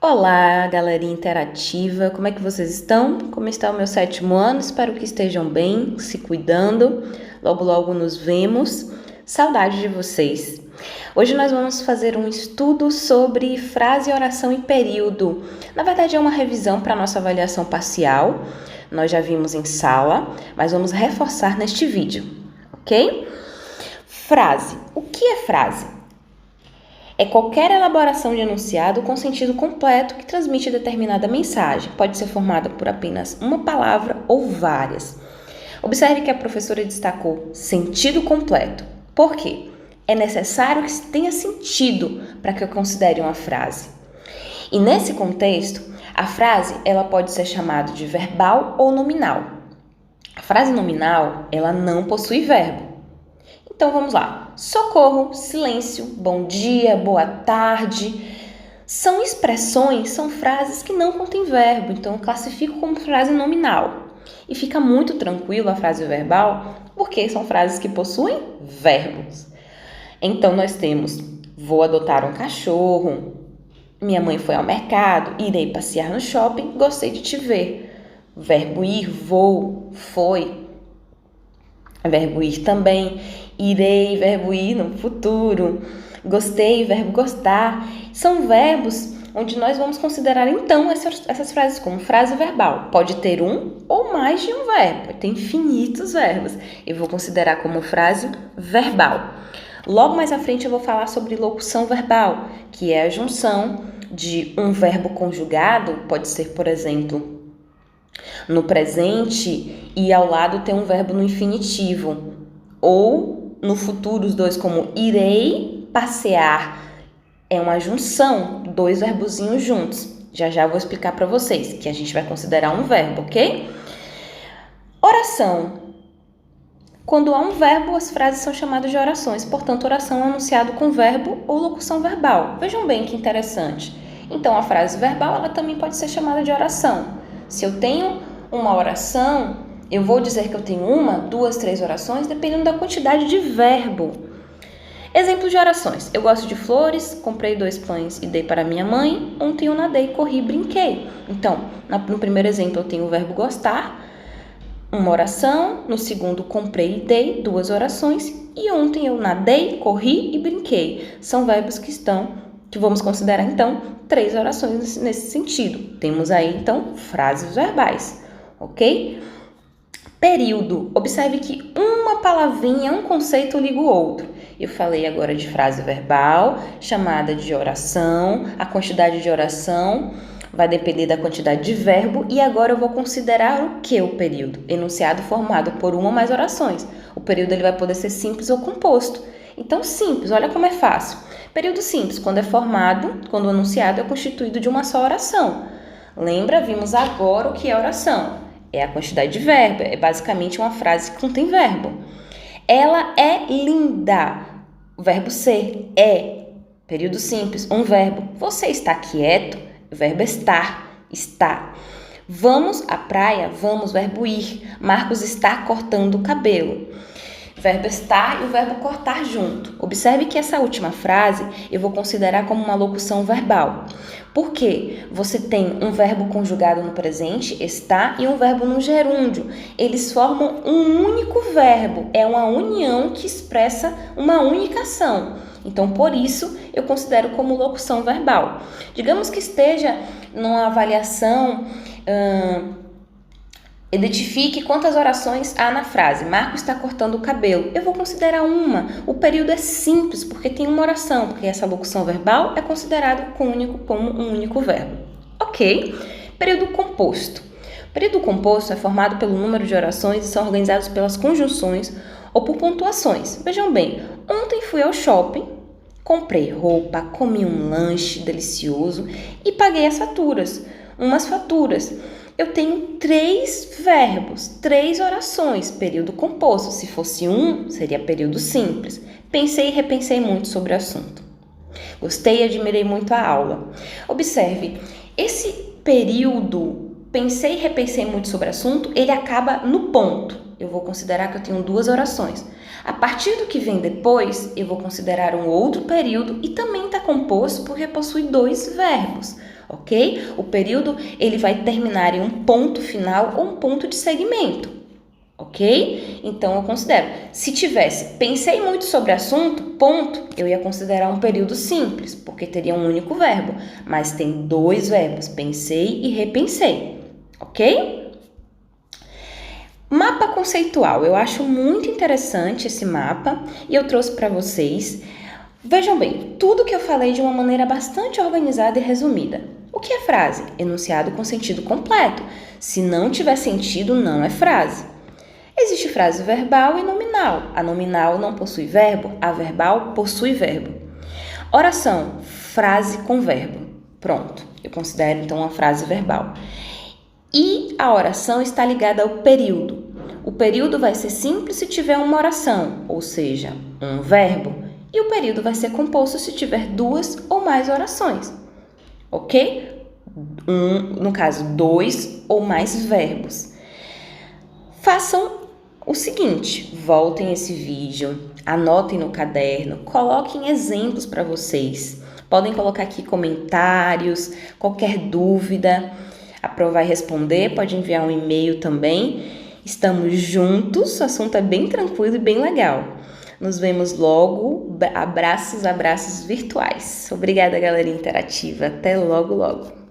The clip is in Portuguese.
Olá, galerinha interativa, como é que vocês estão? Como está o meu 7º ano? Espero que estejam bem, se cuidando. Logo, logo nos vemos. Saudade de vocês. Hoje nós vamos fazer um estudo sobre frase, oração e período. Na verdade, é uma revisão para a nossa avaliação parcial. Nós já vimos em sala, mas vamos reforçar neste vídeo, ok? Frase. O que é frase? É qualquer elaboração de enunciado com sentido completo que transmite determinada mensagem. Pode ser formada por apenas uma palavra ou várias. Observe que a professora destacou sentido completo. Por quê? É necessário que tenha sentido para que eu considere uma frase. E nesse contexto, a frase ela pode ser chamada de verbal ou nominal. A frase nominal ela não possui verbo. Então vamos lá. Socorro, silêncio, bom dia, boa tarde. São expressões, são frases que não contêm verbo, então eu classifico como frase nominal. E fica muito tranquilo a frase verbal, porque são frases que possuem verbos. Então nós temos: vou adotar um cachorro, minha mãe foi ao mercado, irei passear no shopping, gostei de te ver. Verbo ir, vou, foi. Verbo ir também, irei, verbo ir no futuro, gostei, verbo gostar. São verbos onde nós vamos considerar então essas frases como frase verbal. Pode ter um ou mais de um verbo, tem infinitos verbos. Eu vou considerar como frase verbal. Logo mais à frente eu vou falar sobre locução verbal, que é a junção de um verbo conjugado, pode ser, por exemplo, no presente e ao lado tem um verbo no infinitivo. Ou no futuro os dois como irei passear. É uma junção, dois verbozinhos juntos. Já já vou explicar para vocês que a gente vai considerar um verbo, ok? Oração. Quando há um verbo, as frases são chamadas de orações. Portanto, oração é anunciado com verbo ou locução verbal. Vejam bem que interessante. Então, a frase verbal ela também pode ser chamada de oração. Se eu tenho uma oração, eu vou dizer que eu tenho uma, duas, três orações, dependendo da quantidade de verbo. Exemplos de orações. Eu gosto de flores, comprei 2 pães e dei para minha mãe. Ontem eu nadei, corri e brinquei. Então, no primeiro exemplo eu tenho o verbo gostar, uma oração. No segundo, comprei e dei, 2 orações. E ontem eu nadei, corri e brinquei. São verbos que vamos considerar então 3 orações nesse sentido. Temos aí então frases verbais, ok? Período. Observe que uma palavrinha, um conceito liga o outro. Eu falei agora de frase verbal, chamada de oração. A quantidade de oração vai depender da quantidade de verbo. E agora eu vou considerar o que o período? Enunciado formado por uma ou mais orações. O período ele vai poder ser simples ou composto. Então, simples, olha como é fácil. Período simples, quando é formado, quando o enunciado é constituído de uma só oração. Lembra? Vimos agora o que é oração. É a quantidade de verbo, é basicamente uma frase que contém verbo. Ela é linda. O verbo ser, é. Período simples, um verbo. Você está quieto? O verbo estar, está. Vamos à praia? Vamos, verbo ir. Marcos está cortando o cabelo. Verbo estar e o verbo cortar junto. Observe que essa última frase eu vou considerar como uma locução verbal. Por quê? Você tem um verbo conjugado no presente, está, e um verbo no gerúndio. Eles formam um único verbo. É uma união que expressa uma única ação. Então, por isso, eu considero como locução verbal. Digamos que esteja numa avaliação... Identifique quantas orações há na frase. Marco está cortando o cabelo. Eu vou considerar uma. O período é simples porque tem uma oração, porque essa locução verbal é considerada como um único verbo. Ok. Período composto. O período composto é formado pelo número de orações e são organizados pelas conjunções ou por pontuações. Vejam bem, ontem fui ao shopping, comprei roupa, comi um lanche delicioso e paguei as faturas. Umas faturas. Eu tenho 3 verbos, 3 orações, período composto. Se fosse um, seria período simples. Pensei e repensei muito sobre o assunto. Gostei e admirei muito a aula. Observe, esse período, pensei e repensei muito sobre o assunto, ele acaba no ponto. Eu vou considerar que eu tenho 2 orações. A partir do que vem depois, eu vou considerar um outro período e também está composto porque possui 2 verbos. ok? O período, ele vai terminar em um ponto final ou um ponto de segmento, ok? Então, eu considero, se tivesse, pensei muito sobre o assunto, ponto, eu ia considerar um período simples, porque teria um único verbo, mas tem 2 verbos, pensei e repensei, ok? Mapa conceitual, eu acho muito interessante esse mapa e eu trouxe para vocês. Vejam bem, tudo que eu falei de uma maneira bastante organizada e resumida. O que é frase? Enunciado com sentido completo. Se não tiver sentido, não é frase. Existe frase verbal e nominal. A nominal não possui verbo, a verbal possui verbo. Oração, frase com verbo. Pronto, eu considero então uma frase verbal. E a oração está ligada ao período. O período vai ser simples se tiver uma oração, ou seja, um verbo. E o período vai ser composto se tiver 2 ou mais orações, ok? No caso, 2 ou mais verbos. Façam o seguinte, voltem esse vídeo, anotem no caderno, coloquem exemplos para vocês. Podem colocar aqui comentários, qualquer dúvida. A Pro vai responder, pode enviar um e-mail também. Estamos juntos, o assunto é bem tranquilo e bem legal. Nos vemos logo. Abraços virtuais. Obrigada, galera interativa. Até logo, logo.